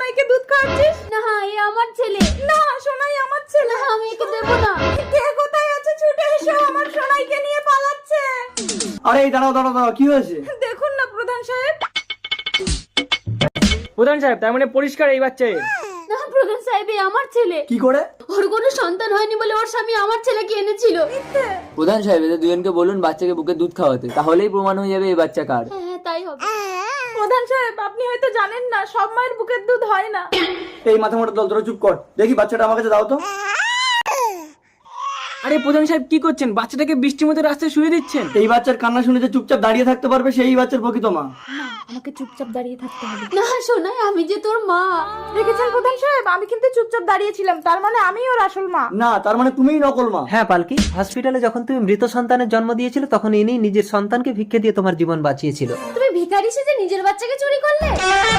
সোনাইকে দুধ খাওয়াচ্ছিস? না এ আমার ছেলে। না সোনাই আমার ছেলে। না আমি একে দেবো না। কে কোথায় আছে? ছুটে এসো, আমার সোনাইকে নিয়ে পালাচ্ছে। আরে এই দাঁড়াও দাঁড়াও দাঁড়াও, কি হয়েছে? দেখুন না প্রধান সাহেব। প্রধান সাহেব, তার মানে পরিষ্কার এই বাচ্চা এর। না প্রধান সাহেব এ আমার ছেলে। কি করে? ওর কোনো সন্তান হয়নি বলে ওর স্বামী আমার ছেলেকে এনেছিল। প্রধান সাহেব এদের দুজনকে বলুন বাচ্চাকে বুকে দুধ খাওয়াতে, তাহলেই প্রমাণ হয়ে যাবে এই বাচ্চা কার। হ্যাঁ তাই হবে। প্রধান সাহেব আপনি হয়তো জানেন না, সব মায়ের বুকের দুধ হয় না। এই মাথা মোটা দল, তোরা চুপ কর। দেখি বাচ্চাটা আমার কাছে দাও তো। আরে প্রধান সাহেব কি করছেন? বাচ্চাটাকে বৃষ্টির মধ্যে রাস্তায় শুয়ে দিচ্ছেন। এই বাচ্চার কান্না শুনে যে চুপচাপ দাঁড়িয়ে থাকতে পারবে সেই বাচ্চার প্রকৃত মা। আমাকে চুপচাপ দাঁড়িয়ে থাকতে হবে। না শোনাই আমি যে তোর মা। দেখেছেন প্রধান সাহেব, আমি কিন্তু চুপচাপ দাঁড়িয়েছিলাম, তার মানে আমি ওর আসল মা। না, তার মানে তুমিই নকল মা। হ্যাঁ পালকি, হসপিটালে যখন তুমি মৃত সন্তানের জন্ম দিয়েছিল তখন ইনি নিজের সন্তানকে ভিক্ষে দিয়ে তোমার জীবন বাঁচিয়েছিল। তুমি ভিখারি সেজে নিজের বাচ্চাকে চুরি করলে?